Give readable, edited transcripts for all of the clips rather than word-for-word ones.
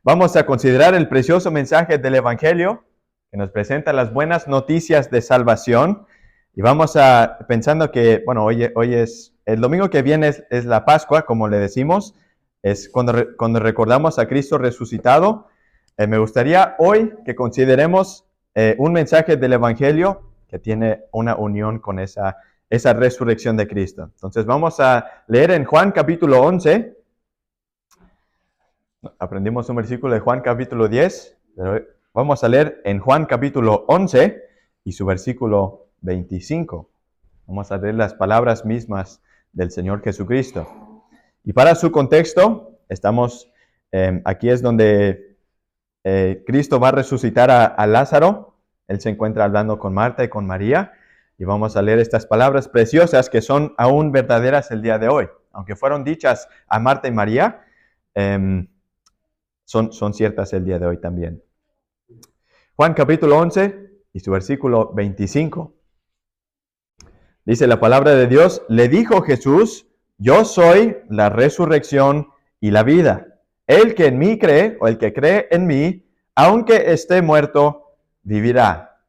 Vamos a considerar el precioso mensaje del Evangelio que nos presenta las buenas noticias de salvación. Y vamos a, pensando que, bueno, hoy es, el domingo que viene es la Pascua, como le decimos, es cuando recordamos a Cristo resucitado. Me gustaría hoy que consideremos un mensaje del Evangelio que tiene una unión con esa resurrección de Cristo. Entonces vamos a leer en Juan capítulo 11. Aprendimos un versículo de Juan capítulo 10, pero vamos a leer en Juan capítulo 11 y su versículo 25. Vamos a leer las palabras mismas del Señor Jesucristo. Y para su contexto, aquí es donde Cristo va a resucitar a Lázaro. Él se encuentra hablando con Marta y con María. Y vamos a leer estas palabras preciosas que son aún verdaderas el día de hoy. Aunque fueron dichas a Marta y María, son ciertas el día de hoy también. Juan capítulo 11 y su versículo 25. Dice la palabra de Dios: le dijo Jesús, yo soy la resurrección y la vida. El que en mí cree, o el que cree en mí, aunque esté muerto, vivirá.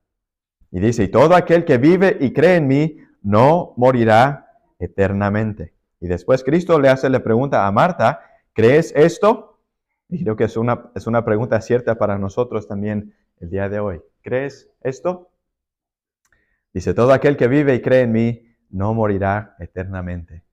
Y dice, y todo aquel que vive y cree en mí, no morirá eternamente. Y después Cristo le hace la pregunta a Marta, ¿crees esto? Y creo que es una pregunta cierta para nosotros también el día de hoy. ¿Crees esto? Dice, todo aquel que vive y cree en mí, no morirá eternamente.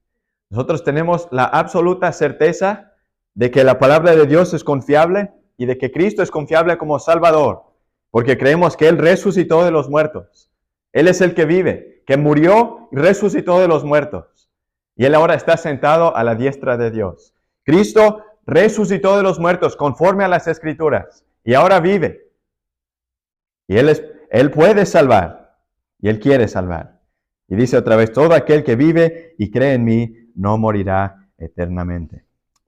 Nosotros tenemos la absoluta certeza de que la palabra de Dios es confiable y de que Cristo es confiable como Salvador, porque creemos que Él resucitó de los muertos. Él es el que vive, que murió y resucitó de los muertos. Y Él ahora está sentado a la diestra de Dios. Cristo resucitó de los muertos conforme a las Escrituras y ahora vive. Y Él puede salvar y Él quiere salvar. Y dice otra vez, todo aquel que vive y cree en mí no morirá eternamente.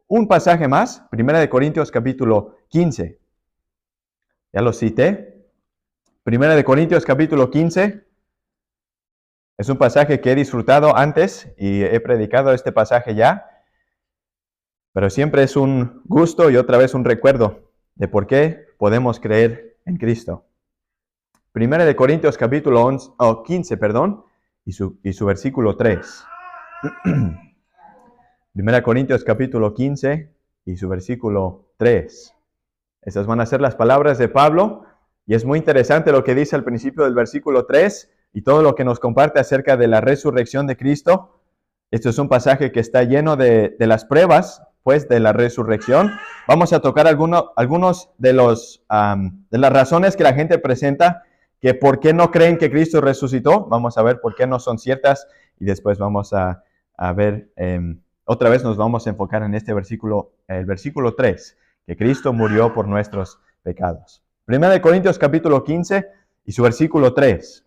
Un pasaje más, 1 Corintios capítulo 15. Ya lo cité. 1 Corintios capítulo 15. Es un pasaje que he disfrutado antes y he predicado este pasaje ya. Pero siempre es un gusto y otra vez un recuerdo de por qué podemos creer en Cristo. 1 Corintios capítulo 15, y su versículo 3. 1 Corintios capítulo 15 y su versículo 3. Esas van a ser las palabras de Pablo y es muy interesante lo que dice al principio del versículo 3 y todo lo que nos comparte acerca de la resurrección de Cristo. Esto es un pasaje que está lleno de las pruebas, pues, de la resurrección. Vamos a tocar algunos de las razones que la gente presenta que por qué no creen que Cristo resucitó. Vamos a ver por qué no son ciertas y después vamos a ver, otra vez nos vamos a enfocar en este versículo, el versículo 3, que Cristo murió por nuestros pecados. 1 Corintios capítulo 15 y su versículo 3.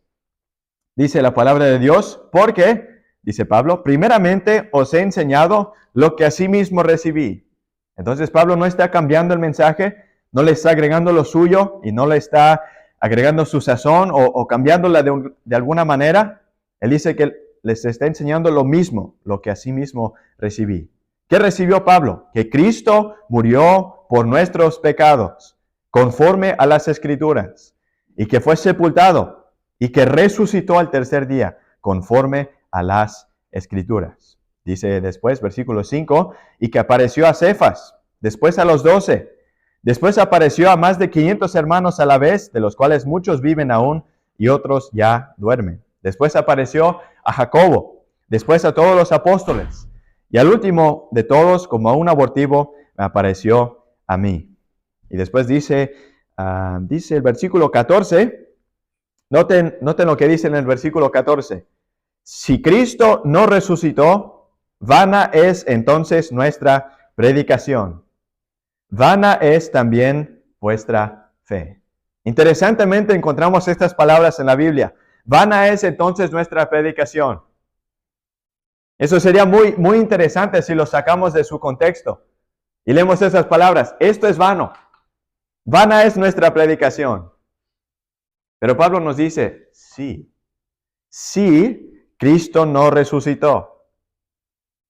Dice la palabra de Dios, porque, dice Pablo, primeramente os he enseñado lo que asimismo recibí. Entonces Pablo no está cambiando el mensaje, no le está agregando lo suyo y no le está agregando su sazón o cambiándola de alguna manera. Él dice que les está enseñando lo mismo, lo que asimismo recibí. ¿Qué recibió Pablo? Que Cristo murió por nuestros pecados, conforme a las Escrituras, y que fue sepultado, y que resucitó al tercer día, conforme a las Escrituras. Dice después, versículo 5, y que apareció a Cefas, después a los 12, después apareció a más de 500 hermanos a la vez, de los cuales muchos viven aún y otros ya duermen. Después apareció a Jacobo, después a todos los apóstoles, y al último de todos, como a un abortivo, me apareció a mí. Y después dice el versículo 14, noten lo que dice en el versículo 14. Si Cristo no resucitó, vana es entonces nuestra predicación. Vana es también vuestra fe. Interesantemente encontramos estas palabras en la Biblia. Vana es entonces nuestra predicación. Eso sería muy, muy interesante si lo sacamos de su contexto y leemos esas palabras. Esto es vano. Vana es nuestra predicación. Pero Pablo nos dice, sí, Cristo no resucitó,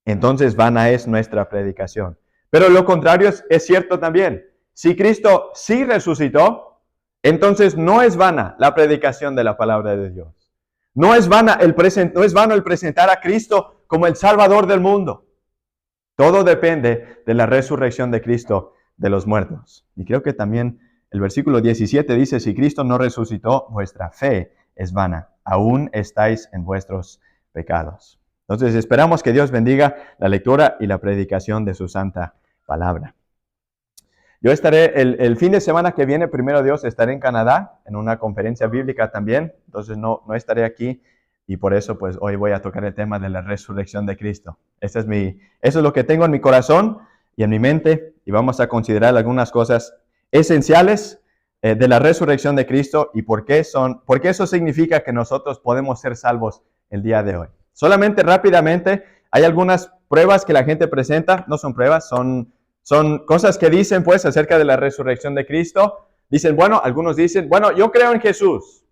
entonces vana es nuestra predicación. Pero lo contrario es cierto también. si Cristo sí resucitó, entonces no es vana la predicación de la palabra de Dios. No es vano el presentar a Cristo como el Salvador del mundo. Todo depende de la resurrección de Cristo de los muertos. Y creo que también el versículo 17 dice, si Cristo no resucitó, vuestra fe es vana. Aún estáis en vuestros pecados. Entonces esperamos que Dios bendiga la lectura y la predicación de su santa palabra. Yo estaré el fin de semana que viene, primero Dios, estaré en Canadá en una conferencia bíblica también. Entonces no estaré aquí y por eso pues hoy voy a tocar el tema de la resurrección de Cristo. Eso es lo que tengo en mi corazón y en mi mente y vamos a considerar algunas cosas esenciales de la resurrección de Cristo y por qué eso significa que nosotros podemos ser salvos el día de hoy. Solamente rápidamente, hay algunas pruebas que la gente presenta, no son pruebas, son cosas que dicen pues acerca de la resurrección de Cristo. Algunos dicen, yo creo en Jesús.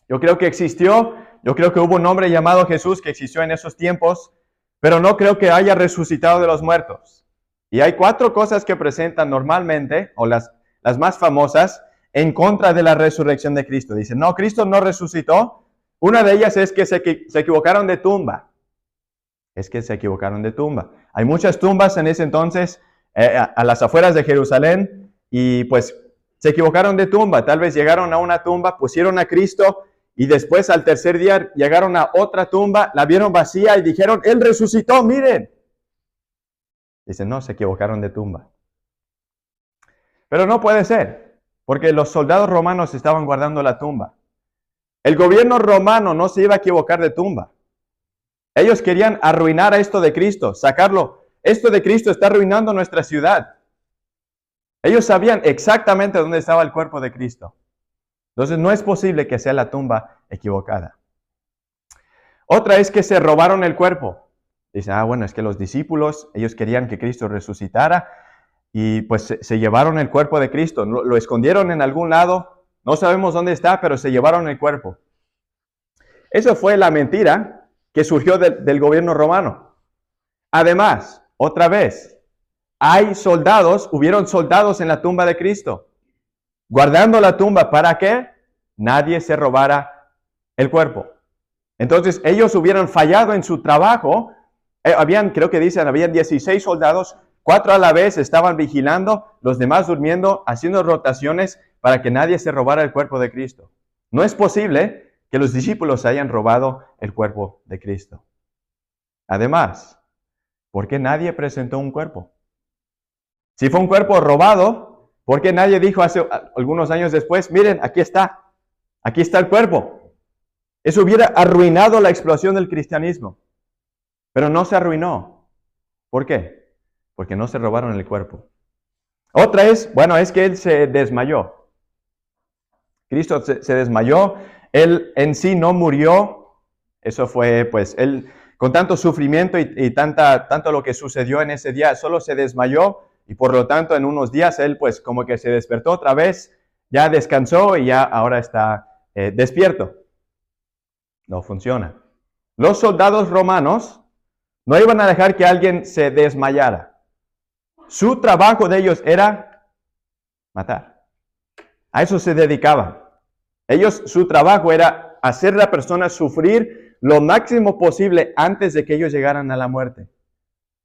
Yo creo que existió, yo creo que hubo un hombre llamado Jesús que existió en esos tiempos, pero no creo que haya resucitado de los muertos. Y hay 4 cosas que presentan normalmente, o las más famosas, en contra de la resurrección de Cristo. Dicen, no, Cristo no resucitó. Una de ellas es que se equivocaron de tumba. Hay muchas tumbas en ese entonces a las afueras de Jerusalén y pues se equivocaron de tumba. Tal vez llegaron a una tumba, pusieron a Cristo y después al tercer día llegaron a otra tumba, la vieron vacía y dijeron, Él resucitó, miren. Dicen, no, se equivocaron de tumba. Pero no puede ser, porque los soldados romanos estaban guardando la tumba. El gobierno romano no se iba a equivocar de tumba. Ellos querían arruinar a esto de Cristo, sacarlo. Esto de Cristo está arruinando nuestra ciudad. Ellos sabían exactamente dónde estaba el cuerpo de Cristo. Entonces no es posible que sea la tumba equivocada. Otra es que se robaron el cuerpo. Dicen, es que los discípulos, ellos querían que Cristo resucitara y pues se llevaron el cuerpo de Cristo. Lo escondieron en algún lado. No sabemos dónde está, pero se llevaron el cuerpo. Eso fue la mentira que surgió del gobierno romano. Además, otra vez, hubieron soldados en la tumba de Cristo, guardando la tumba para que nadie se robara el cuerpo. Entonces, ellos hubieran fallado en su trabajo. Habían 16 soldados, 4 a la vez estaban vigilando, los demás durmiendo, haciendo rotaciones para que nadie se robara el cuerpo de Cristo. No es posible que los discípulos hayan robado el cuerpo de Cristo. Además, ¿por qué nadie presentó un cuerpo? Si fue un cuerpo robado, ¿por qué nadie dijo hace algunos años después, miren, aquí está el cuerpo? Eso hubiera arruinado la explosión del cristianismo, pero no se arruinó. ¿Por qué? Porque no se robaron el cuerpo. Otra es que Él se desmayó. Cristo se desmayó. Él en sí no murió, eso fue Él con tanto sufrimiento y tanto lo que sucedió en ese día, solo se desmayó y por lo tanto en unos días Él como que se despertó otra vez, ya descansó y ya ahora está despierto. No funciona. Los soldados romanos no iban a dejar que alguien se desmayara. Su trabajo de ellos era matar. A eso se dedicaban. Su trabajo era hacer a la persona sufrir lo máximo posible antes de que ellos llegaran a la muerte.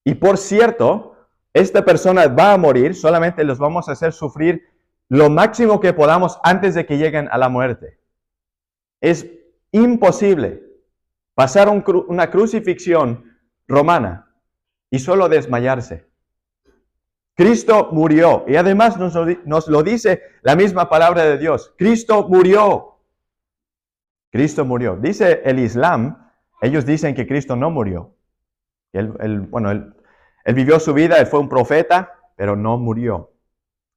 Y por cierto, esta persona va a morir, solamente los vamos a hacer sufrir lo máximo que podamos antes de que lleguen a la muerte. Es imposible pasar una crucifixión romana y solo desmayarse. Cristo murió y además nos lo dice la misma palabra de Dios. Cristo murió. Cristo murió. Dice el Islam, ellos dicen que Cristo no murió. Él vivió su vida, Él fue un profeta, pero no murió.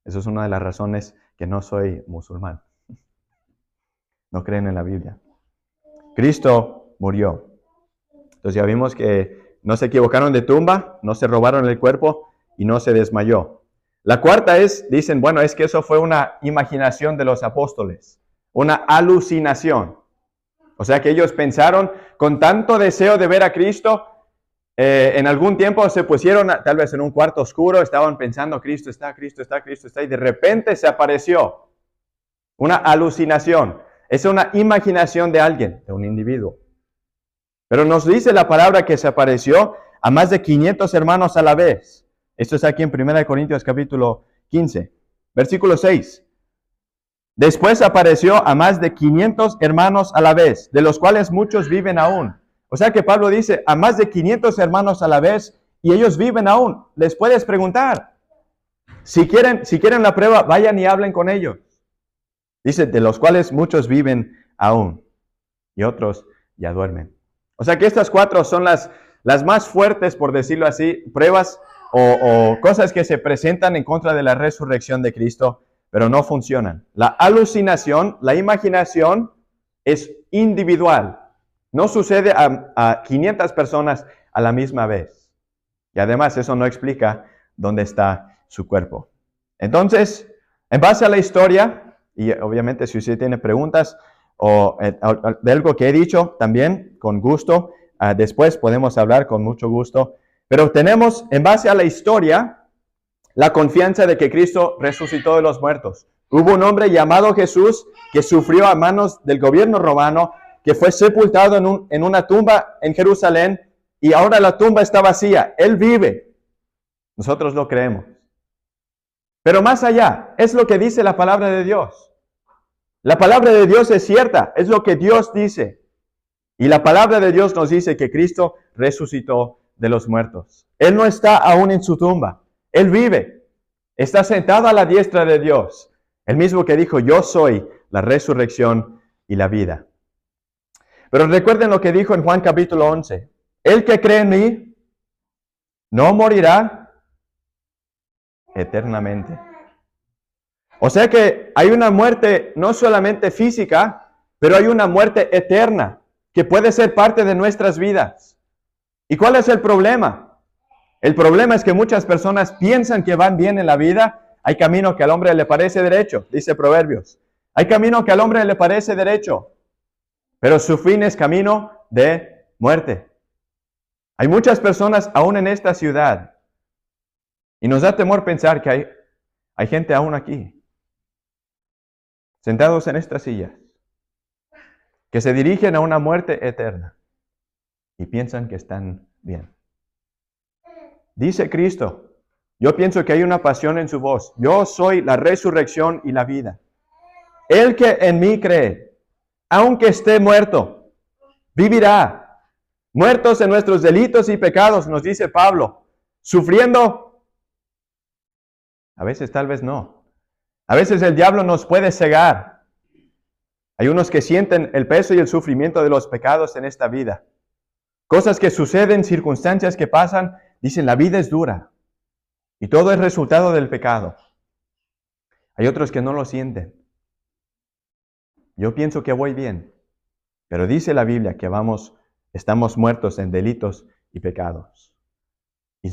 Eso es una de las razones que no soy musulmán. No creen en la Biblia. Cristo murió. Entonces ya vimos que no se equivocaron de tumba, no se robaron el cuerpo y no se desmayó. La cuarta dicen, es que eso fue una imaginación de los apóstoles, una alucinación. O sea que ellos pensaron con tanto deseo de ver a Cristo en algún tiempo se pusieron tal vez en un cuarto oscuro, estaban pensando, Cristo está, Cristo está, Cristo está, y de repente se apareció. Una alucinación. Es una imaginación de alguien, de un individuo. Pero nos dice la palabra que se apareció a más de 500 hermanos a la vez. Esto está aquí en 1 Corintios capítulo 15, versículo 6. Después apareció a más de 500 hermanos a la vez, de los cuales muchos viven aún. O sea que Pablo dice, a más de 500 hermanos a la vez, y ellos viven aún. Les puedes preguntar. Si quieren la prueba, vayan y hablen con ellos. Dice, de los cuales muchos viven aún, y otros ya duermen. O sea que estas 4 son las más fuertes, por decirlo así, pruebas o cosas que se presentan en contra de la resurrección de Cristo, pero no funcionan. La alucinación, la imaginación es individual. No sucede a 500 personas a la misma vez. Y además eso no explica dónde está su cuerpo. Entonces, en base a la historia, y obviamente si usted tiene preguntas o de algo que he dicho, también con gusto, después podemos hablar con mucho gusto. Pero tenemos, en base a la historia, la confianza de que Cristo resucitó de los muertos. Hubo un hombre llamado Jesús que sufrió a manos del gobierno romano, que fue sepultado en una tumba en Jerusalén, y ahora la tumba está vacía. Él vive. Nosotros lo creemos. Pero más allá, es lo que dice la palabra de Dios. La palabra de Dios es cierta, es lo que Dios dice. Y la palabra de Dios nos dice que Cristo resucitó de los muertos. Él no está aún en su tumba. Él vive. Está sentado a la diestra de Dios. El mismo que dijo, yo soy la resurrección y la vida. Pero recuerden lo que dijo en Juan capítulo 11. El que cree en mí no morirá eternamente. O sea que hay una muerte no solamente física, pero hay una muerte eterna que puede ser parte de nuestras vidas. ¿Y cuál es el problema? El problema es que muchas personas piensan que van bien en la vida. Hay camino que al hombre le parece derecho, dice Proverbios. Hay camino que al hombre le parece derecho, pero su fin es camino de muerte. Hay muchas personas aún en esta ciudad, y nos da temor pensar que hay gente aún aquí, sentados en estas sillas, que se dirigen a una muerte eterna y piensan que están bien. Dice Cristo, yo pienso que hay una pasión en su voz. Yo soy la resurrección y la vida. El que en mí cree, aunque esté muerto, vivirá. Muertos en nuestros delitos y pecados, nos dice Pablo. Sufriendo, a veces tal vez no. A veces el diablo nos puede cegar. Hay unos que sienten el peso y el sufrimiento de los pecados en esta vida. Cosas que suceden, circunstancias que pasan, dicen la vida es dura. Y todo es resultado del pecado. Hay otros que no lo sienten. Yo pienso que voy bien. Pero dice la Biblia que estamos muertos en delitos y pecados. Y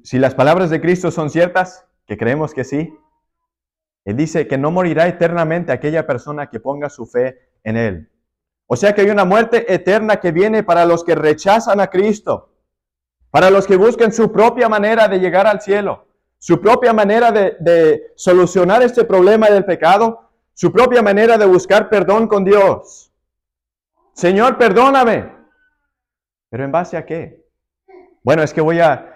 si las palabras de Cristo son ciertas, que creemos que sí, Él dice que no morirá eternamente aquella persona que ponga su fe en Él. O sea que hay una muerte eterna que viene para los que rechazan a Cristo, para los que buscan su propia manera de llegar al cielo, su propia manera de solucionar este problema del pecado, su propia manera de buscar perdón con Dios. Señor, perdóname. ¿Pero en base a qué? Bueno, es que voy a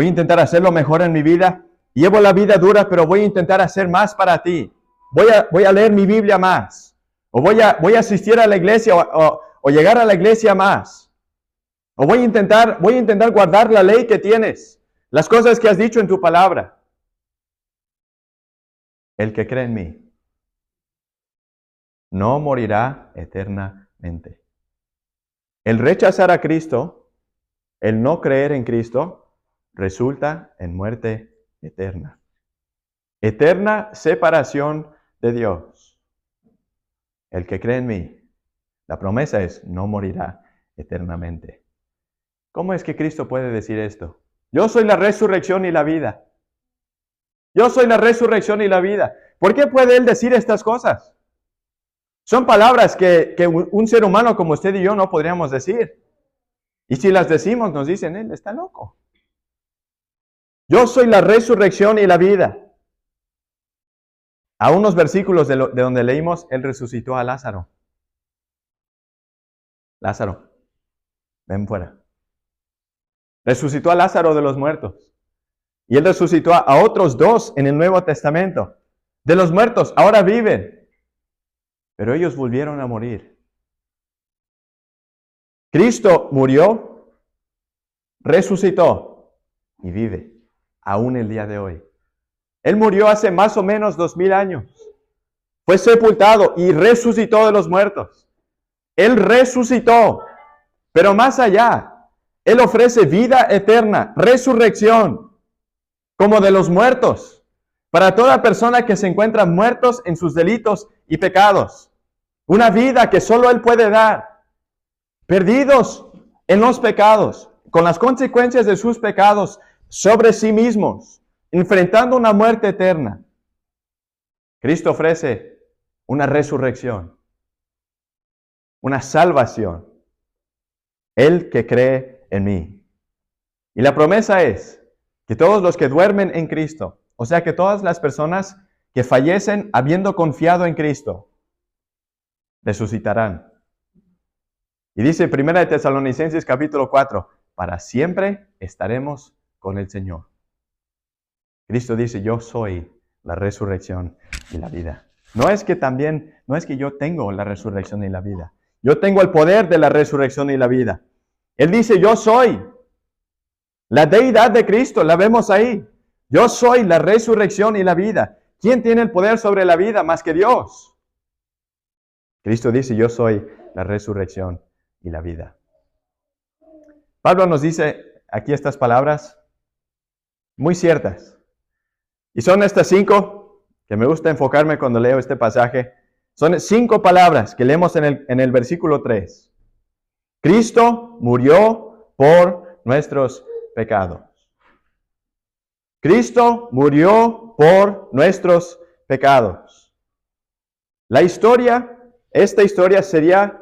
intentar hacerlo mejor en mi vida. Llevo la vida dura, pero voy a intentar hacer más para ti. Voy a leer mi Biblia más. O voy a asistir a la iglesia o llegar a la iglesia más. O voy a intentar guardar la ley que tienes. Las cosas que has dicho en tu palabra. El que cree en mí no morirá eternamente. El rechazar a Cristo, el no creer en Cristo, resulta en muerte eterna. Eterna separación de Dios. El que cree en mí, la promesa es, no morirá eternamente. ¿Cómo es que Cristo puede decir esto? Yo soy la resurrección y la vida. Yo soy la resurrección y la vida. ¿Por qué puede Él decir estas cosas? Son palabras que un ser humano como usted y yo no podríamos decir. Y si las decimos, nos dicen, él está loco. Yo soy la resurrección y la vida. A unos versículos de donde leímos, él resucitó a Lázaro. Lázaro, ven fuera. Resucitó a Lázaro de los muertos. Y él resucitó a otros dos en el Nuevo Testamento. De los muertos, ahora viven. Pero ellos volvieron a morir. Cristo murió, resucitó y vive aún el día de hoy. Él murió hace más o menos 2000 años. Fue sepultado y resucitó de los muertos. Él resucitó, pero más allá, Él ofrece vida eterna, resurrección, como de los muertos, para toda persona que se encuentra muertos en sus delitos y pecados. Una vida que solo Él puede dar. Perdidos en los pecados, con las consecuencias de sus pecados sobre sí mismos, enfrentando una muerte eterna. Cristo ofrece una resurrección, una salvación. El que cree en mí. Y la promesa es que todos los que duermen en Cristo, o sea que todas las personas que fallecen habiendo confiado en Cristo, resucitarán. Y dice 1 Tesalonicenses capítulo 4, para siempre estaremos con el Señor. Cristo dice, yo soy la resurrección y la vida. No es que yo tengo la resurrección y la vida. Yo tengo el poder de la resurrección y la vida. Él dice, yo soy. La deidad de Cristo, la vemos ahí. Yo soy la resurrección y la vida. ¿Quién tiene el poder sobre la vida más que Dios? Cristo dice, yo soy la resurrección y la vida. Pablo nos dice aquí estas palabras muy ciertas. Y son estas 5 que me gusta enfocarme cuando leo este pasaje. Son 5 palabras que leemos en el versículo 3. Cristo murió por nuestros pecados. Cristo murió por nuestros pecados. Esta historia sería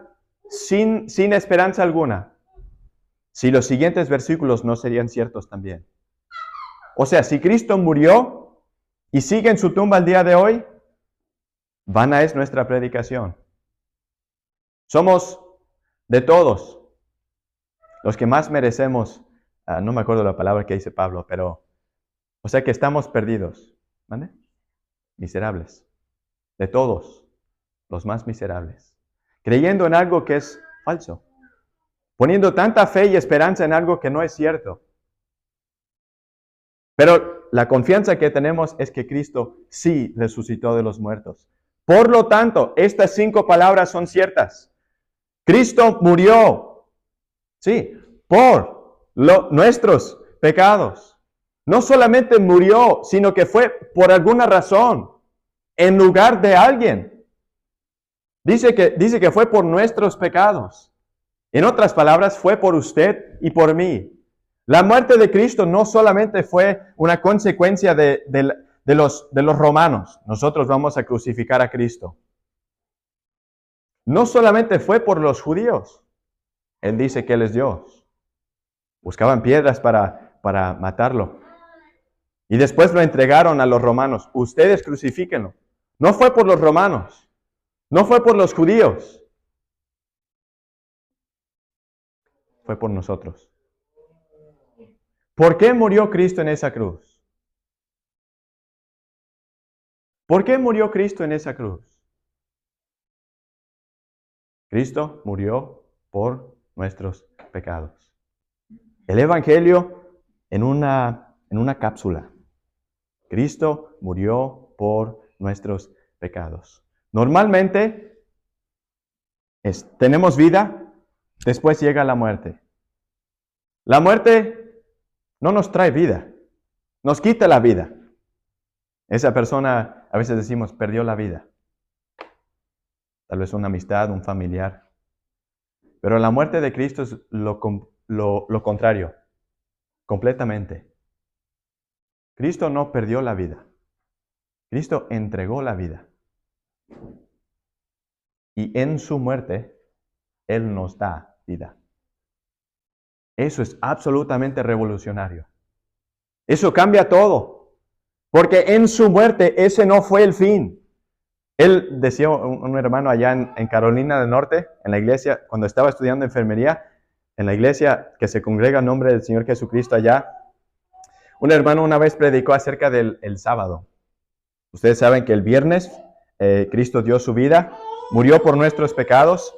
sin esperanza alguna si los siguientes versículos no serían ciertos también. O sea, si Cristo murió y sigue en su tumba el día de hoy, vana es nuestra predicación. Somos de todos los que más merecemos, no me acuerdo la palabra que dice Pablo, pero, o sea que estamos perdidos, ¿vale? Miserables. De todos, los más miserables. Creyendo en algo que es falso. Poniendo tanta fe y esperanza en algo que no es cierto. Pero la confianza que tenemos es que Cristo sí resucitó de los muertos. Por lo tanto, estas 5 palabras son ciertas. Cristo murió, sí, por nuestros pecados. No solamente murió, sino que fue por alguna razón, en lugar de alguien. Dice que fue por nuestros pecados. En otras palabras, fue por usted y por mí. La muerte de Cristo no solamente fue una consecuencia de los romanos. Nosotros vamos a crucificar a Cristo. No solamente fue por los judíos. Él dice que Él es Dios. Buscaban piedras para matarlo. Y después lo entregaron a los romanos. Ustedes crucifíquenlo. No fue por los romanos. No fue por los judíos. Fue por nosotros. ¿Por qué murió Cristo en esa cruz? ¿Por qué murió Cristo en esa cruz? Cristo murió por nuestros pecados. El Evangelio en una cápsula. Cristo murió por nuestros pecados. Normalmente tenemos vida, después llega la muerte. La muerte no nos trae vida, nos quita la vida. Esa persona, a veces decimos, perdió la vida. Tal vez una amistad, un familiar. Pero la muerte de Cristo es lo contrario, completamente. Cristo no perdió la vida. Cristo entregó la vida. Y en su muerte, Él nos da vida. Eso es absolutamente revolucionario. Eso cambia todo. Porque en su muerte ese no fue el fin. Él decía, un hermano allá en Carolina del Norte, en la iglesia, cuando estaba estudiando enfermería, en la iglesia que se congrega en nombre del Señor Jesucristo allá, un hermano una vez predicó acerca del sábado. Ustedes saben que el viernes Cristo dio su vida, murió por nuestros pecados.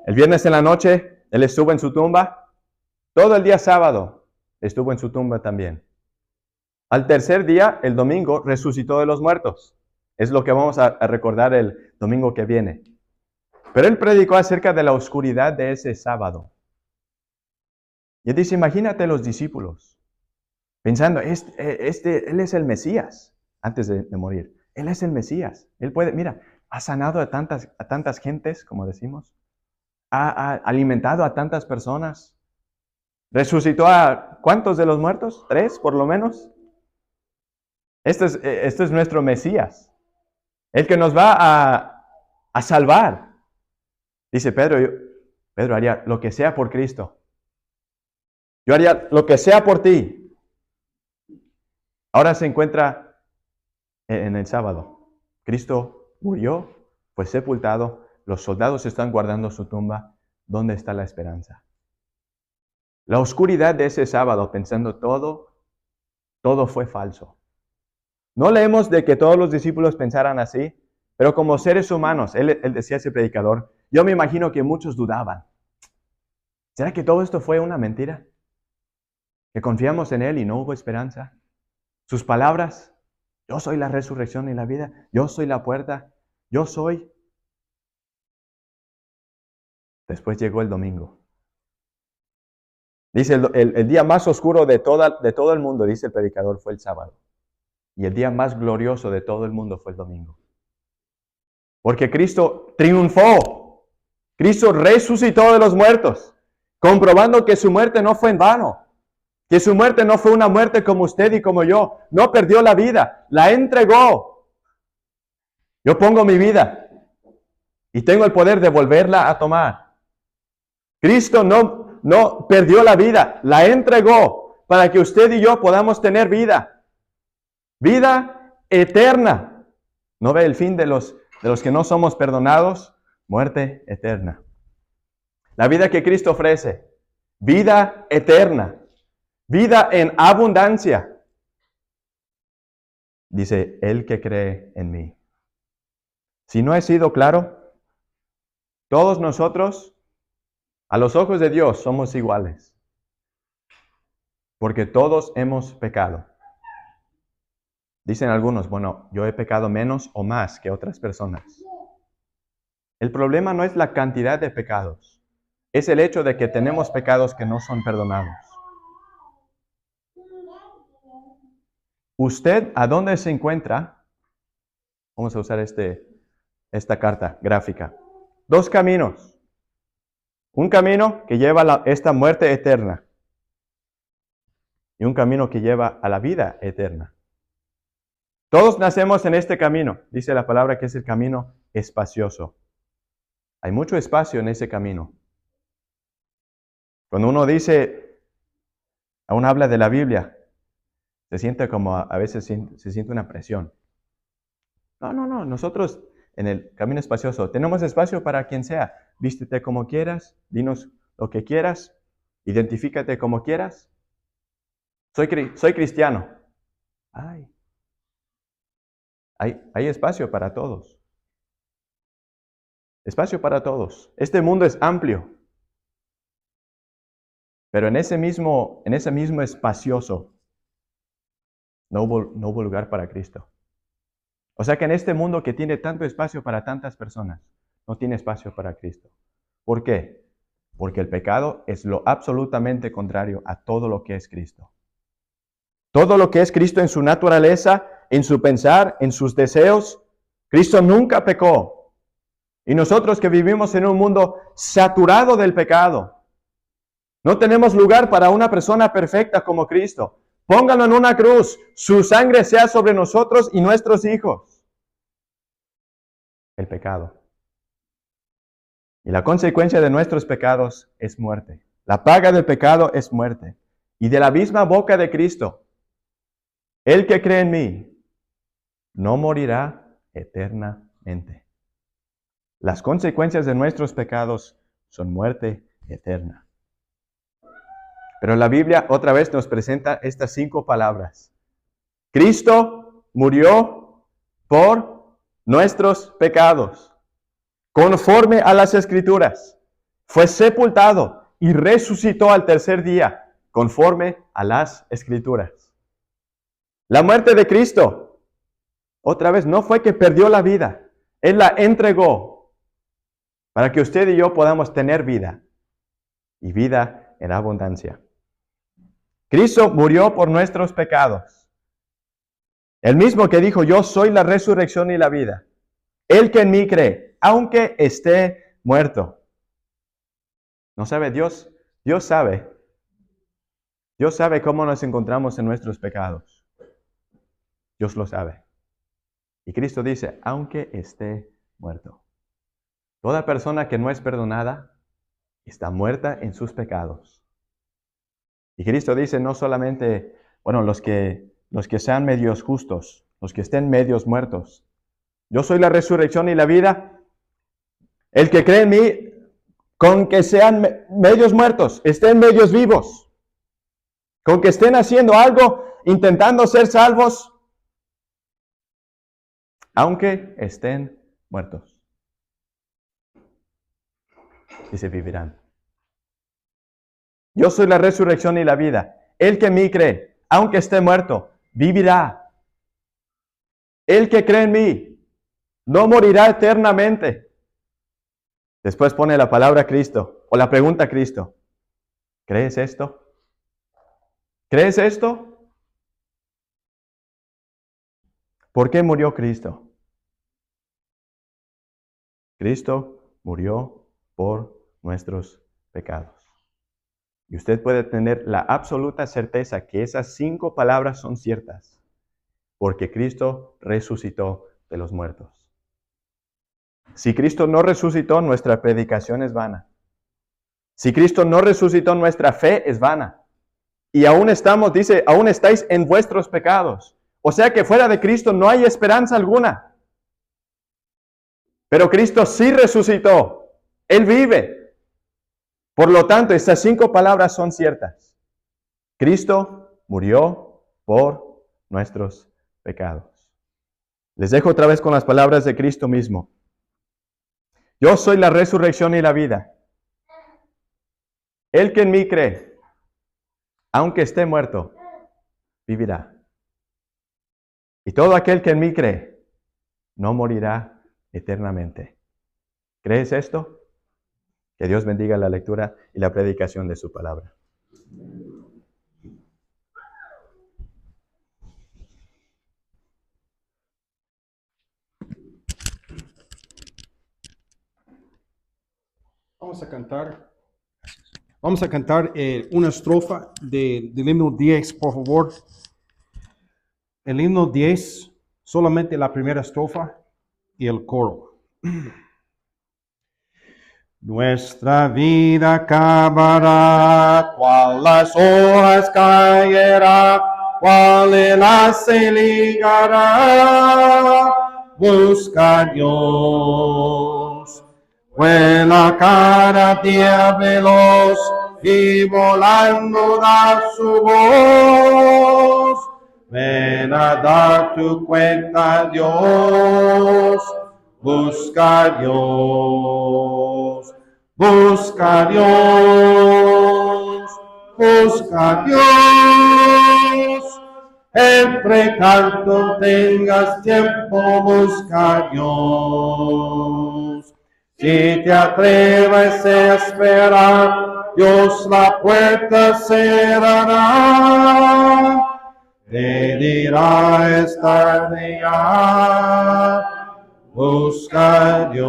El viernes en la noche Él estuvo en su tumba. Todo el día sábado estuvo en su tumba también. Al tercer día, el domingo, resucitó de los muertos. Es lo que vamos a recordar el domingo que viene. Pero Él predicó acerca de la oscuridad de ese sábado. Y Él dice, imagínate los discípulos pensando, Él es el Mesías antes de morir. Él es el Mesías. Él puede, mira, ha sanado a tantas gentes, como decimos. Ha alimentado a tantas personas. Resucitó a ¿cuántos de los muertos? 3 por lo menos. Este es nuestro Mesías. El que nos va a salvar. Dice Pedro haría lo que sea por Cristo. Yo haría lo que sea por ti. Ahora se encuentra en el sábado. Cristo murió, fue sepultado. Los soldados están guardando su tumba. ¿Dónde está la esperanza? La oscuridad de ese sábado, pensando todo fue falso. No leemos de que todos los discípulos pensaran así, pero como seres humanos, él decía ese predicador, yo me imagino que muchos dudaban. ¿Será que todo esto fue una mentira? ¿Que confiamos en Él y no hubo esperanza? Sus palabras, yo soy la resurrección y la vida, yo soy la puerta, yo soy. Después llegó el domingo. Dice, el día más oscuro de todo el mundo, dice el predicador, fue el sábado. Y el día más glorioso de todo el mundo fue el domingo. Porque Cristo triunfó. Cristo resucitó de los muertos, comprobando que su muerte no fue en vano. Que su muerte no fue una muerte como usted y como yo. No perdió la vida, la entregó. Yo pongo mi vida y tengo el poder de volverla a tomar. Cristo no perdió la vida, la entregó para que usted y yo podamos tener vida. Vida eterna. ¿No ve el fin de los que no somos perdonados? Muerte eterna. La vida que Cristo ofrece. Vida eterna. Vida en abundancia. Dice, el que cree en mí. Si no he sido claro, todos nosotros, a los ojos de Dios, somos iguales. Porque todos hemos pecado. Dicen algunos, bueno, yo he pecado menos o más que otras personas. El problema no es la cantidad de pecados. Es el hecho de que tenemos pecados que no son perdonados. ¿Usted a dónde se encuentra? Vamos a usar esta carta gráfica. 2 caminos. Un camino que lleva a esta muerte eterna. Y un camino que lleva a la vida eterna. Todos nacemos en este camino. Dice la palabra que es el camino espacioso. Hay mucho espacio en ese camino. Cuando uno aún habla de la Biblia, se siente como a veces se siente una presión. No, nosotros en el camino espacioso tenemos espacio para quien sea. Vístete como quieras, dinos lo que quieras, identifícate como quieras. Soy cristiano. Hay espacio para todos. Espacio para todos. Este mundo es amplio. Pero en ese mismo espacioso no hubo lugar para Cristo. O sea que en este mundo que tiene tanto espacio para tantas personas, no tiene espacio para Cristo. ¿Por qué? Porque el pecado es lo absolutamente contrario a todo lo que es Cristo. Todo lo que es Cristo en su naturaleza, en su pensar, en sus deseos, Cristo nunca pecó. Y nosotros que vivimos en un mundo saturado del pecado, no tenemos lugar para una persona perfecta como Cristo. Pónganlo en una cruz. Su sangre sea sobre nosotros y nuestros hijos. El pecado. Y la consecuencia de nuestros pecados es muerte. La paga del pecado es muerte. Y de la misma boca de Cristo, el que cree en mí no morirá eternamente. Las consecuencias de nuestros pecados son muerte eterna. Pero la Biblia otra vez nos presenta estas 5 palabras. Cristo murió por nuestros pecados, conforme a las Escrituras. Fue sepultado y resucitó al tercer día, conforme a las Escrituras. La muerte de Cristo, otra vez, no fue que perdió la vida. Él la entregó para que usted y yo podamos tener vida, y vida en abundancia. Cristo murió por nuestros pecados. El mismo que dijo, yo soy la resurrección y la vida. El que en mí cree, aunque esté muerto. ¿No sabe Dios? Dios sabe. Dios sabe cómo nos encontramos en nuestros pecados. Dios lo sabe. Y Cristo dice, aunque esté muerto. Toda persona que no es perdonada está muerta en sus pecados. Y Cristo dice no solamente, los que sean medios justos, los que estén medios muertos. Yo soy la resurrección y la vida. El que cree en mí, con que sean medios muertos, estén medios vivos, con que estén haciendo algo, intentando ser salvos, aunque estén muertos. Y se vivirán. Yo soy la resurrección y la vida. El que en mí cree, aunque esté muerto, vivirá. El que cree en mí no morirá eternamente. Después pone la palabra Cristo, o la pregunta Cristo. ¿Crees esto? ¿Crees esto? ¿Por qué murió Cristo? Cristo murió por nuestros pecados. Y usted puede tener la absoluta certeza que esas 5 palabras son ciertas, porque Cristo resucitó de los muertos. Si Cristo no resucitó, nuestra predicación es vana. Si Cristo no resucitó, nuestra fe es vana. Y aún aún estáis en vuestros pecados. O sea que fuera de Cristo no hay esperanza alguna. Pero Cristo sí resucitó. Él vive. Por lo tanto, estas 5 palabras son ciertas. Cristo murió por nuestros pecados. Les dejo otra vez con las palabras de Cristo mismo. Yo soy la resurrección y la vida. El que en mí cree, aunque esté muerto, vivirá. Y todo aquel que en mí cree, no morirá eternamente. ¿Crees esto? Que Dios bendiga la lectura y la predicación de su palabra. Vamos a cantar una estrofa del himno 10, por favor. El himno 10, solamente la primera estrofa y el coro. Nuestra vida acabará, cual las hojas caerá, cual el se ligará. Busca a Dios. Vuela cada día veloz y volando da su voz. Ven a dar tu cuenta a Dios. Busca a Dios. Busca a Dios. Busca a Dios. Entre tanto tengas tiempo, busca a Dios. Si te atreves a esperar, Dios la puerta cerrará. Te dirá es tarde ya, busca a Dios.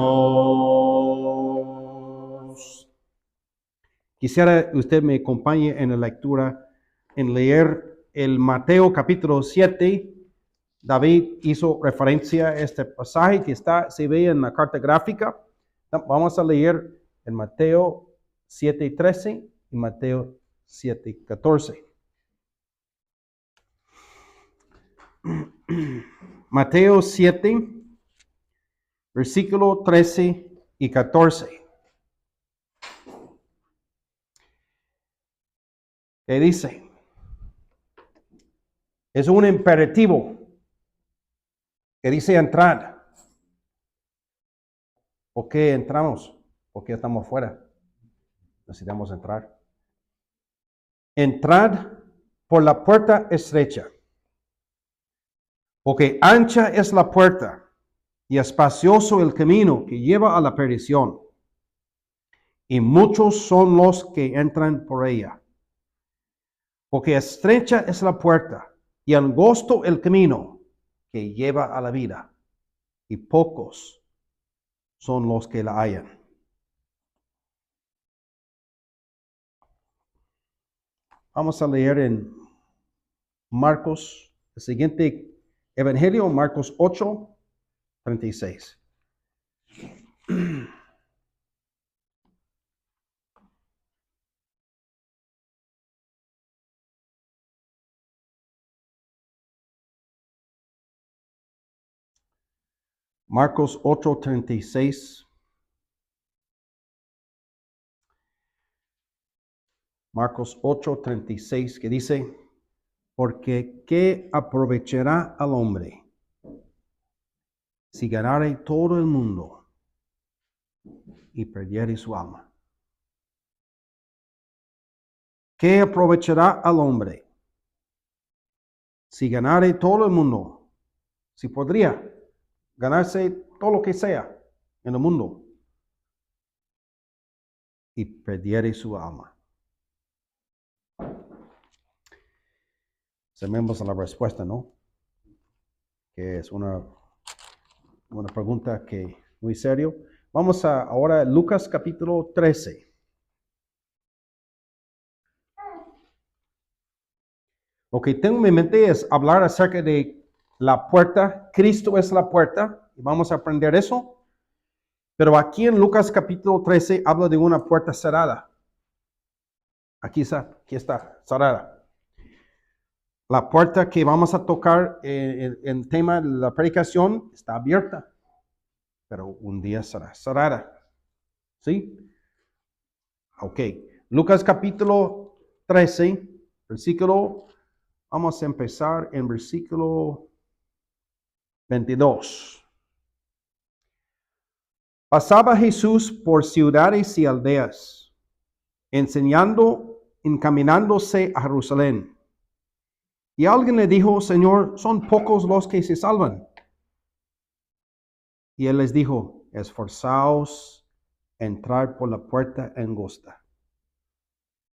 Quisiera usted me acompañe en la lectura, en leer el Mateo capítulo 7. David hizo referencia a este pasaje que se ve en la carta gráfica. Vamos a leer en Mateo 7:13 y Mateo 7:14. Mateo 7, versículo 13 y 14. ¿Qué dice? Es un imperativo que dice entrad. ¿Por qué entramos? ¿Por qué estamos fuera? Necesitamos entrar. Entrad por la puerta estrecha, porque ancha es la puerta y espacioso el camino que lleva a la perdición, y muchos son los que entran por ella. Porque estrecha es la puerta y angosto el camino que lleva a la vida, y pocos son los que la hallan. Vamos a leer en Marcos, el siguiente evangelio, Marcos 8:36. Marcos 8:36. Marcos 8:36, que dice, porque ¿qué aprovechará al hombre si ganare todo el mundo y perdiere su alma? ¿Qué aprovechará al hombre si ganare todo el mundo? Si podría ganarse todo lo que sea en el mundo y perdiere su alma. Sabemos la respuesta, ¿no? Que es una pregunta que muy serio. Vamos ahora a Lucas capítulo 13. Lo que tengo en mi mente es hablar acerca de la puerta. Cristo es la puerta. Y vamos a aprender eso. Pero aquí en Lucas capítulo 13 habla de una puerta cerrada. Aquí está, cerrada. La puerta que vamos a tocar en tema de la predicación está abierta. Pero un día será cerrada. ¿Sí? Ok. Lucas capítulo 13, versículo. Vamos a empezar en versículo 22. Pasaba Jesús por ciudades y aldeas, encaminándose a Jerusalén. Y alguien le dijo, Señor, son pocos los que se salvan. Y él les dijo, esforzaos a entrar por la puerta angosta.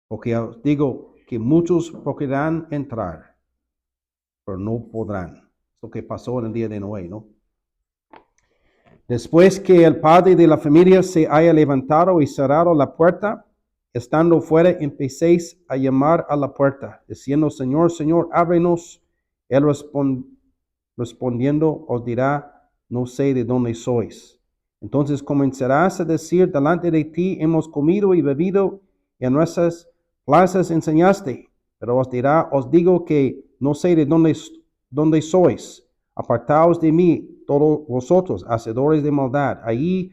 Porque os digo que muchos procurarán entrar, pero no podrán. Es lo que pasó en el día de Noé, ¿no? Después que el padre de la familia se haya levantado y cerrado la puerta, estando fuera, empecéis a llamar a la puerta, diciendo, Señor, Señor, ábrenos. Él respondiendo os dirá, no sé de dónde sois. Entonces comenzarás a decir delante de ti, hemos comido y bebido, y en nuestras plazas enseñaste. Pero os dirá, os digo que no sé de dónde sois. Apartaos de mí, todos vosotros, hacedores de maldad. Ahí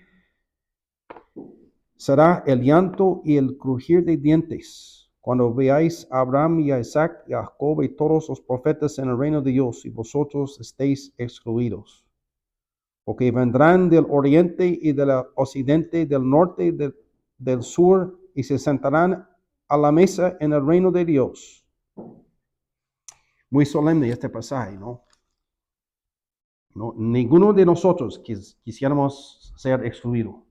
será el llanto y el crujir de dientes, cuando veáis a Abraham y a Isaac y a Jacob y todos los profetas en el reino de Dios, y vosotros estéis excluidos. Porque vendrán del oriente y del occidente, del norte y del sur, y se sentarán a la mesa en el reino de Dios. Muy solemne este pasaje, ¿no? No, ninguno de nosotros quisiéramos ser excluido,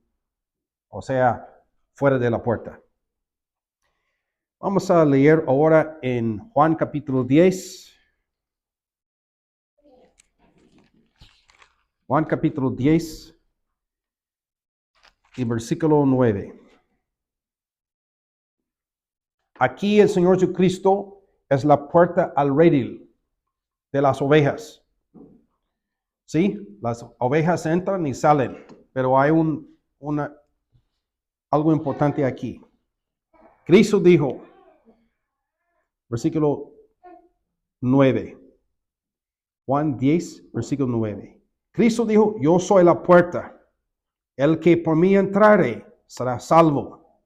o sea, fuera de la puerta. Vamos a leer ahora en Juan capítulo 10. Juan capítulo 10 y versículo 9. Aquí el Señor Jesucristo es la puerta al redil de las ovejas. ¿Sí? Las ovejas entran y salen, pero hay algo importante aquí. Cristo dijo, versículo 9. Juan 10, versículo 9. Cristo dijo, yo soy la puerta. El que por mí entrare será salvo.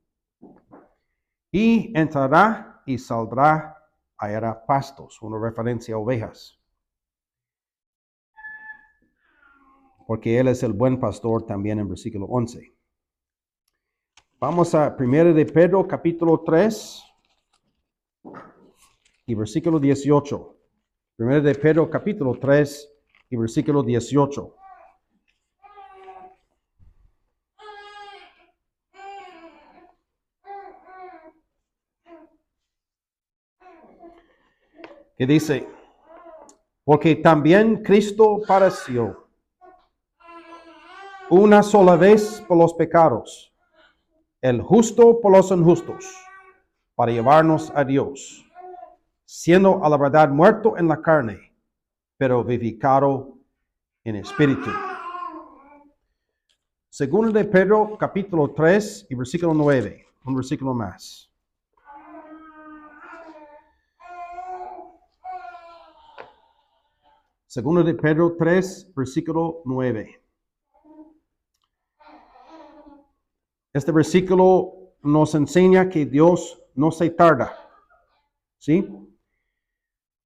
Y entrará y saldrá, hallará pastos. Una referencia a ovejas. Porque Él es el buen pastor también en versículo 11. Vamos a 1 de Pedro capítulo 3 y versículo 18. 1 de Pedro capítulo 3 y versículo 18. Que dice, porque también Cristo padeció una sola vez por los pecados, el justo por los injustos, para llevarnos a Dios, siendo a la verdad muerto en la carne, pero vivificado en espíritu. Segundo de Pedro, capítulo 3 y versículo 9, un versículo más. Segundo de Pedro 3, versículo 9. Este versículo nos enseña que Dios no se tarda. ¿Sí?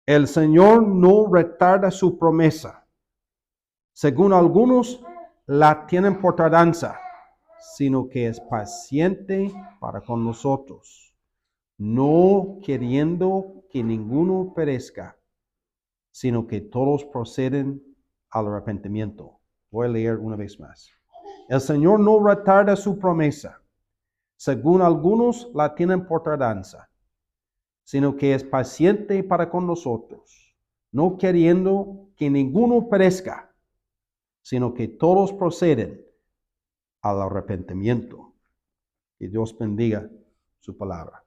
El Señor no retarda su promesa. Según algunos, la tienen por tardanza, sino que es paciente para con nosotros, no queriendo que ninguno perezca, sino que todos proceden al arrepentimiento. Voy a leer una vez más. El Señor no retarda su promesa, según algunos la tienen por tardanza, sino que es paciente para con nosotros, no queriendo que ninguno perezca, sino que todos proceden al arrepentimiento. Que Dios bendiga su palabra.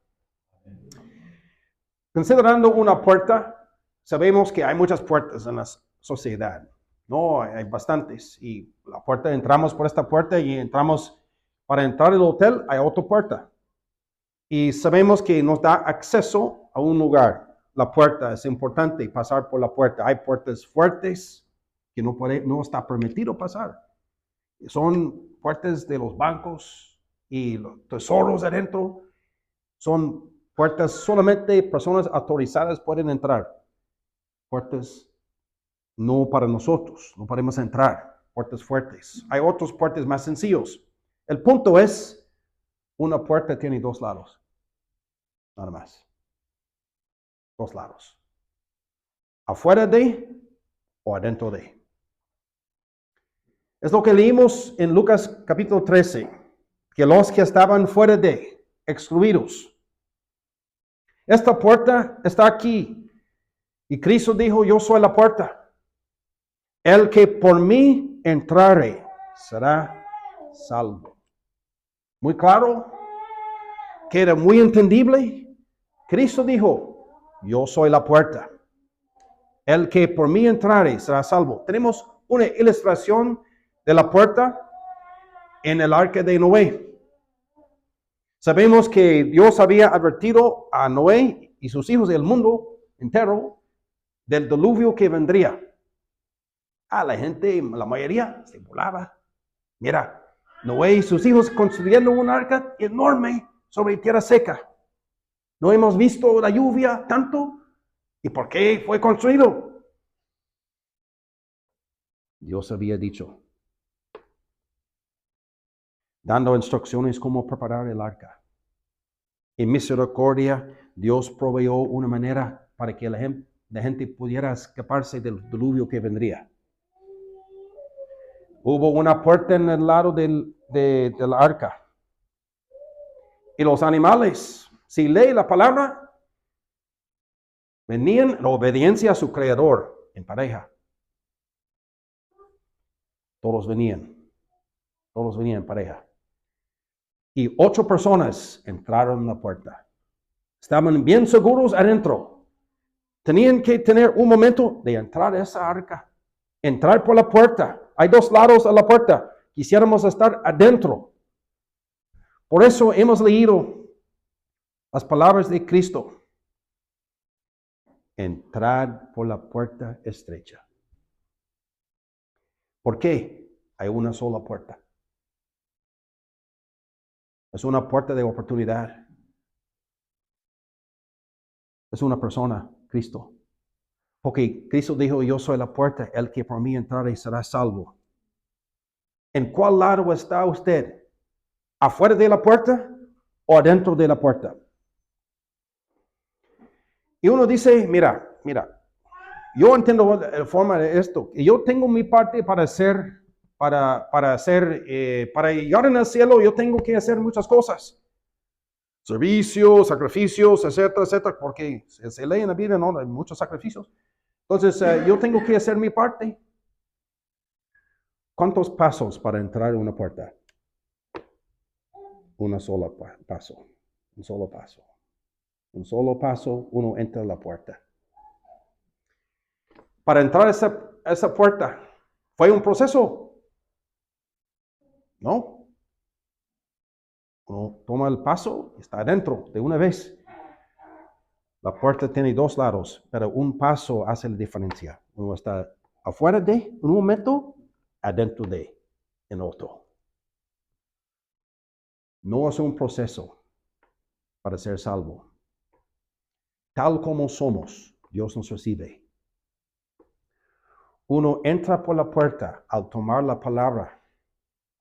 Considerando una puerta, sabemos que hay muchas puertas en la sociedad. No, hay bastantes. Y la puerta, entramos por esta puerta y entramos, para entrar al hotel hay otra puerta. Y sabemos que nos da acceso a un lugar. La puerta es importante, pasar por la puerta. Hay puertas fuertes que no está permitido pasar. Son puertas de los bancos y los tesoros adentro. Son puertas solamente personas autorizadas pueden entrar. Puertas no para nosotros, no podemos entrar. Puertas fuertes. Hay otros puertas más sencillos. El punto es, una puerta tiene dos lados. Nada más. Dos lados. Afuera de o adentro de. Es lo que leímos en Lucas capítulo 13, que los que estaban fuera de, excluidos. Esta puerta está aquí. Y Cristo dijo, yo soy la puerta. El que por mí entrare será salvo. Muy claro. Queda muy entendible. Cristo dijo, yo soy la puerta. El que por mí entrare será salvo. Tenemos una ilustración de la puerta en el arca de Noé. Sabemos que Dios había advertido a Noé y sus hijos del mundo entero del diluvio que vendría. La gente, la mayoría, se volaba. Mira, Noé y sus hijos construyendo un arca enorme sobre tierra seca. No hemos visto la lluvia tanto. ¿Y por qué fue construido? Dios había dicho, dando instrucciones cómo preparar el arca. En misericordia, Dios proveyó una manera para que la gente pudiera escaparse del diluvio que vendría. Hubo una puerta en el lado del arca. Y los animales, si lee la palabra, venían en obediencia a su creador en pareja. Todos venían en pareja. Y 8 personas entraron en la puerta. Estaban bien seguros adentro. Tenían que tener un momento de entrar a esa arca. Entrar por la puerta. Hay 2 lados a la puerta. Quisiéramos estar adentro. Por eso hemos leído Las palabras de Cristo. Entrad por la puerta estrecha. ¿Por qué? Hay una sola puerta. Es una puerta de oportunidad. Es una persona, Cristo. Porque Cristo dijo, yo soy la puerta, el que por mí entrare será salvo. ¿En cuál lado está usted? ¿Afuera de la puerta o adentro de la puerta? Y uno dice, mira, yo entiendo la forma de esto. Y yo tengo mi parte para hacer, para llegar en el cielo, yo tengo que hacer muchas cosas. Servicios, sacrificios, etcétera, etcétera, porque se lee en la Biblia, ¿no? Hay muchos sacrificios. Entonces, yo tengo que hacer mi parte. ¿Cuántos pasos para entrar en una puerta? Una sola paso. Un solo paso. Un solo paso, uno entra a la puerta. Para entrar a esa puerta, ¿fue un proceso? No. Uno toma el paso y está adentro de una vez. La puerta tiene dos lados, pero un paso hace la diferencia. Uno está afuera de un momento, adentro de en otro. No es un proceso para ser salvo. Tal como somos, Dios nos recibe. Uno entra por la puerta al tomar la palabra,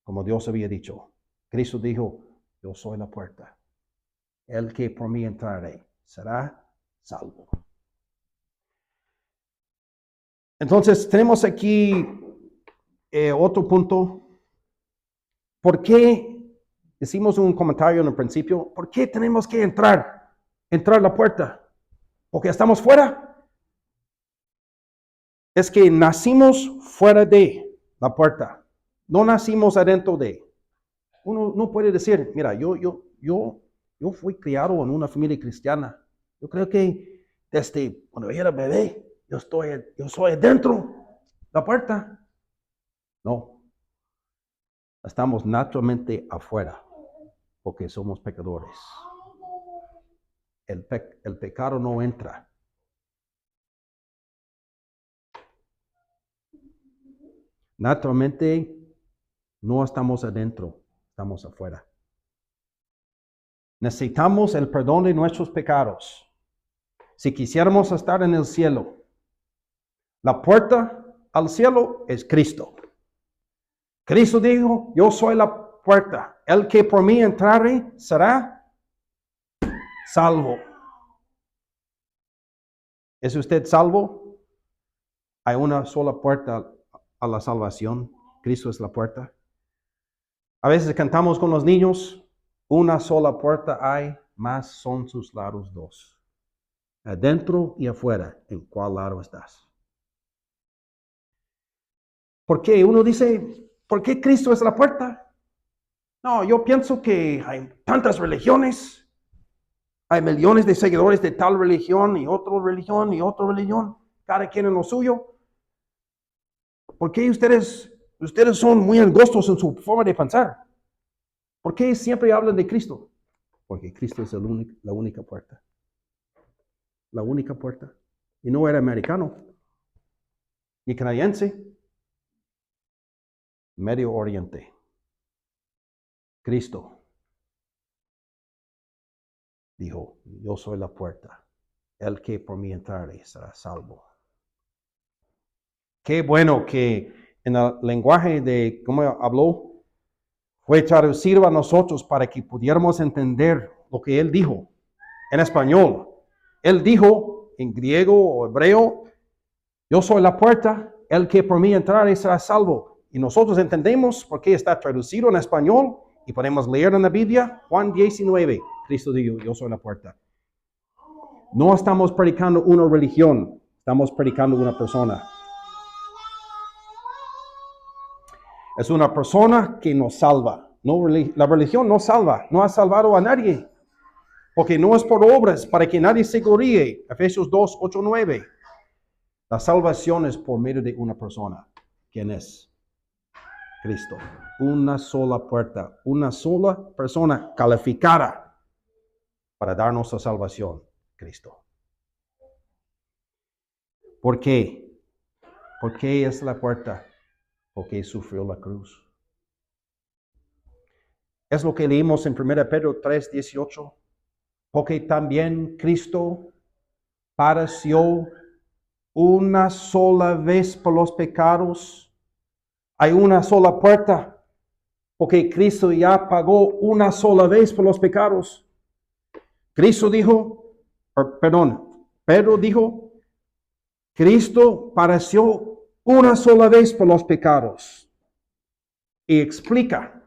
como Dios había dicho. Cristo dijo, yo soy la puerta. El que por mí entrare será salvo. Entonces, tenemos aquí otro punto. ¿Por qué? Hicimos un comentario en el principio. ¿Por qué tenemos que entrar a la puerta? ¿Porque estamos fuera? Es que nacimos fuera de la puerta. No nacimos adentro de. Uno no puede decir, mira, yo fui criado en una familia cristiana. Yo creo que desde cuando yo era bebé, yo soy adentro de la puerta. No. Estamos naturalmente afuera porque somos pecadores. El pecado no entra. Naturalmente no estamos adentro, estamos afuera. Necesitamos el perdón de nuestros pecados. Si quisiéramos estar en el cielo, la puerta al cielo es Cristo. Cristo dijo, yo soy la puerta. El que por mí entrare será salvo. ¿Es usted salvo? Hay una sola puerta a la salvación. Cristo es la puerta. A veces cantamos con los niños, una sola puerta hay, más son sus lados dos. Adentro y afuera, ¿en cuál lado estás? ¿Por qué? Uno dice, ¿por qué Cristo es la puerta? No, yo pienso que hay tantas religiones, hay millones de seguidores de tal religión y otra religión y otra religión, cada quien en lo suyo. ¿Por qué ustedes son muy angostos en su forma de pensar? ¿Por qué siempre hablan de Cristo? Porque Cristo es la única puerta. La única puerta. Y no era americano, ni canadiense, Medio Oriente. Cristo dijo, yo soy la puerta. El que por mí entrare será salvo. Qué bueno que en el lenguaje de cómo habló, fue traducido a nosotros para que pudiéramos entender lo que él dijo en español. Él dijo en griego o hebreo, yo soy la puerta, el que por mí entrare será salvo. Y nosotros entendemos por qué está traducido en español y podemos leer en la Biblia, Juan 19, Cristo dijo, yo soy la puerta. No estamos predicando una religión, estamos predicando una persona. Es una persona que nos salva. No, la religión no salva, no ha salvado a nadie. Porque no es por obras para que nadie se gloríe. Efesios 2, 8, 9. La salvación es por medio de una persona. ¿Quién es? Cristo. Una sola puerta, una sola persona calificada para darnos la salvación, Cristo. ¿Por qué? ¿Por qué es la puerta? Porque sufrió la cruz. Es lo que leímos en 1 Pedro 3:18. Porque también Cristo padeció una sola vez por los pecados. Hay una sola puerta, porque Cristo ya pagó una sola vez por los pecados. Cristo dijo, Pedro dijo, Cristo padeció una sola vez por los pecados. Y explica,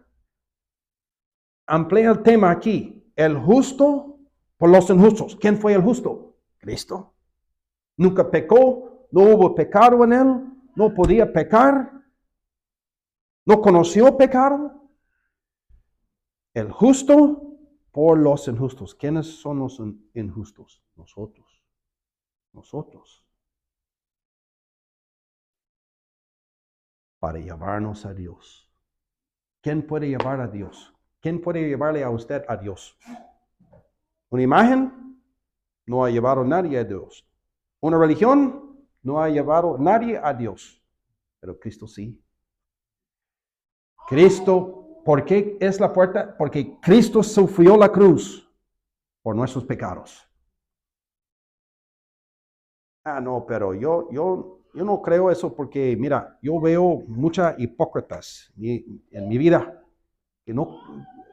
amplía el tema aquí, el justo por los injustos. ¿Quién fue el justo? Cristo. Nunca pecó, no hubo pecado en él, no podía pecar, no conoció pecado. El justo por los injustos. ¿Quiénes son los injustos? Nosotros. Nosotros. Para llevarnos a Dios. ¿Quién puede llevar a Dios? ¿Quién puede llevarle a usted a Dios? ¿Una imagen? No ha llevado nadie a Dios. ¿Una religión? No ha llevado nadie a Dios. Pero Cristo sí. Cristo, ¿por qué es la puerta? Porque Cristo sufrió la cruz por nuestros pecados. No, pero yo no creo eso porque, mira, yo veo muchas hipócritas en mi vida. Que no,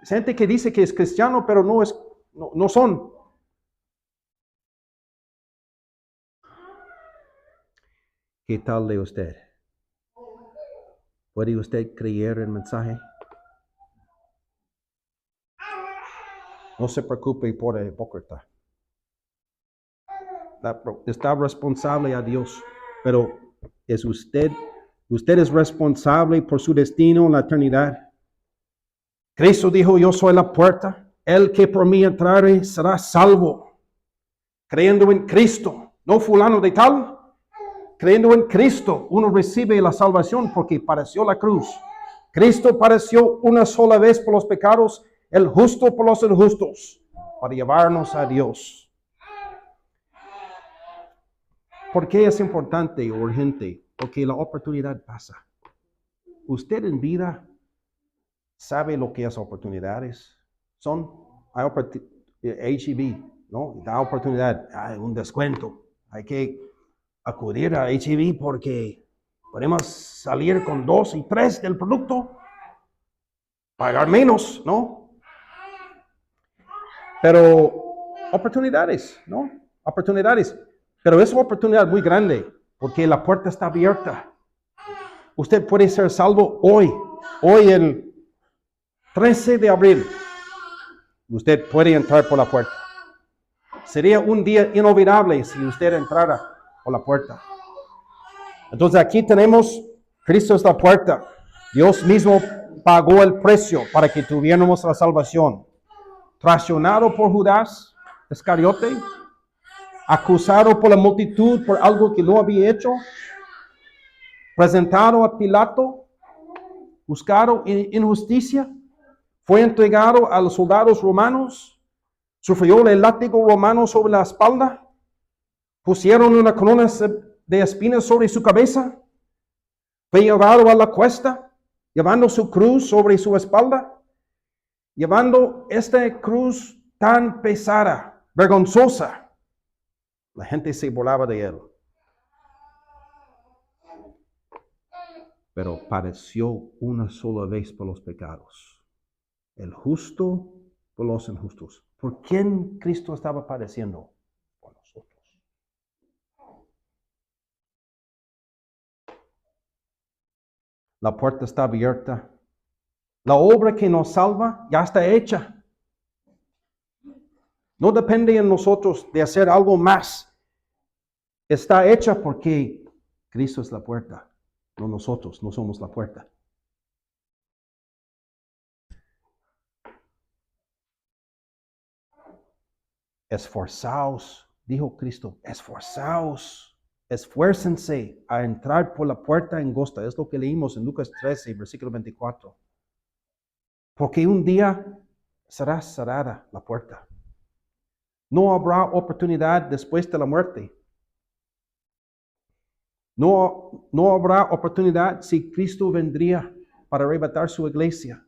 gente que dice que es cristiano, pero no son. ¿Qué tal de usted? ¿Puede usted creer el mensaje? No se preocupe por el hipócrita. Está responsable a Dios, pero es usted es responsable por su destino en la eternidad. Cristo dijo, yo soy la puerta, el que por mí entrare será salvo. Creyendo en Cristo, no fulano de tal, creyendo en Cristo, uno recibe la salvación porque padeció la cruz. Cristo padeció una sola vez por los pecados, el justo por los injustos, para llevarnos a Dios. ¿Por qué es importante y urgente? Porque la oportunidad pasa. Usted en vida sabe lo que es oportunidades. Hay H-E-B, ¿no? Da oportunidad, hay un descuento. Hay que acudir a H-E-B porque podemos salir con 2 y 3 del producto, pagar menos, ¿no? Pero oportunidades, ¿no? Oportunidades. Pero es una oportunidad muy grande porque la puerta está abierta. Usted puede ser salvo hoy el 13 de abril. Usted puede entrar por la puerta. Sería un día inolvidable si usted entrara por la puerta. Entonces aquí tenemos, Cristo es la puerta. Dios mismo pagó el precio para que tuviéramos la salvación. Traicionado por Judas Iscariote, acusado por la multitud por algo que no había hecho, presentado a Pilato, buscado en injusticia, fue entregado a los soldados romanos, sufrió el látigo romano sobre la espalda, pusieron una corona de espinas sobre su cabeza, fue llevado a la cuesta, llevando su cruz sobre su espalda, llevando esta cruz tan pesada, vergonzosa. La gente se burlaba de él. Pero padeció una sola vez por los pecados. El justo por los injustos. ¿Por quién Cristo estaba padeciendo? Por nosotros. La puerta está abierta. La obra que nos salva ya está hecha. No depende en nosotros de hacer algo más. Está hecha porque Cristo es la puerta. No nosotros, no somos la puerta. Esforzaos, dijo Cristo, esforzaos, esfuércense a entrar por la puerta angosta. Es lo que leímos en Lucas 13, versículo 24. Porque un día será cerrada la puerta. No habrá oportunidad después de la muerte. No habrá oportunidad si Cristo vendría para arrebatar su iglesia.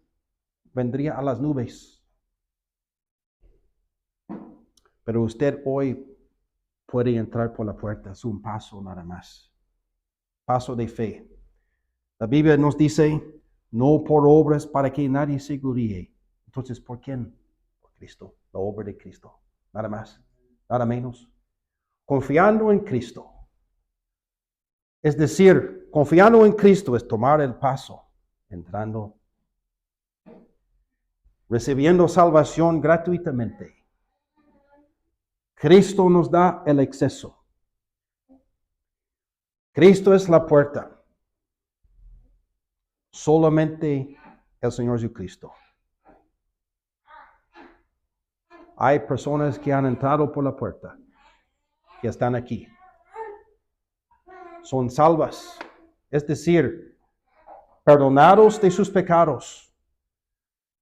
Vendría a las nubes. Pero usted hoy puede entrar por la puerta. Es un paso nada más. Paso de fe. La Biblia nos dice, no por obras para que nadie se gloríe. Entonces, ¿por quién? Por Cristo, la obra de Cristo. Nada más, nada menos. Confiando en Cristo. Es decir, confiando en Cristo es tomar el paso, entrando, recibiendo salvación gratuitamente. Cristo nos da el acceso. Cristo es la puerta. Solamente el Señor Jesucristo. Hay personas que han entrado por la puerta, que están aquí. Son salvas, es decir, perdonados de sus pecados.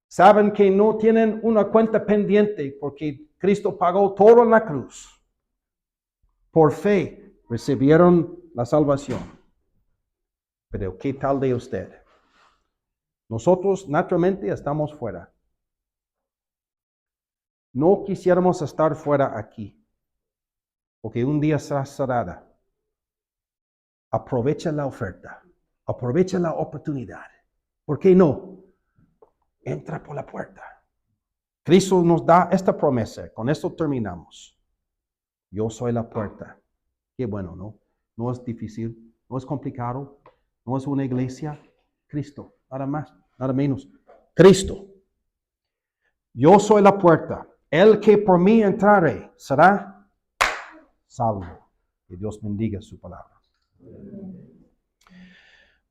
Saben que no tienen una cuenta pendiente porque Cristo pagó todo en la cruz. Por fe recibieron la salvación. Pero ¿qué tal de usted? Nosotros naturalmente estamos fuera. No quisiéramos estar fuera aquí, porque un día será cerrada. Aprovecha la oferta, aprovecha la oportunidad. ¿Por qué no? Entra por la puerta. Cristo nos da esta promesa, con esto terminamos. Yo soy la puerta. Qué bueno, ¿no? No es difícil, no es complicado, no es una iglesia. Cristo, nada más, nada menos. Cristo. Yo soy la puerta. El que por mí entrare será salvo. Que Dios bendiga su palabra.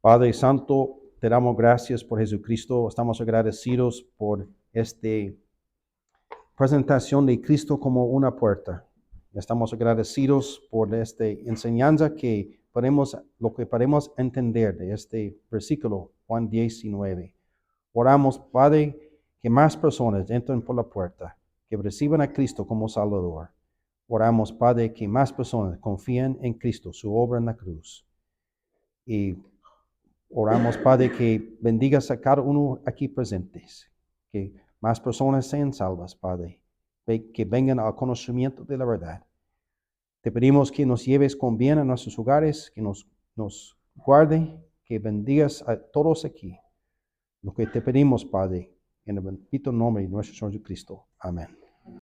Padre Santo, te damos gracias por Jesucristo. Estamos agradecidos por esta presentación de Cristo como una puerta. Estamos agradecidos por esta enseñanza lo que podemos entender de este versículo, Juan 19. Oramos, Padre, que más personas entren por la puerta, que reciban a Cristo como Salvador. Oramos, Padre, que más personas confíen en Cristo, su obra en la cruz. Y oramos, Padre, que bendigas a cada uno aquí presentes, que más personas sean salvas, Padre, que vengan al conocimiento de la verdad. Te pedimos que nos lleves con bien a nuestros hogares, que nos guarde, que bendigas a todos aquí. Lo que te pedimos, Padre, en el bendito nombre de nuestro Señor Jesucristo. Amén.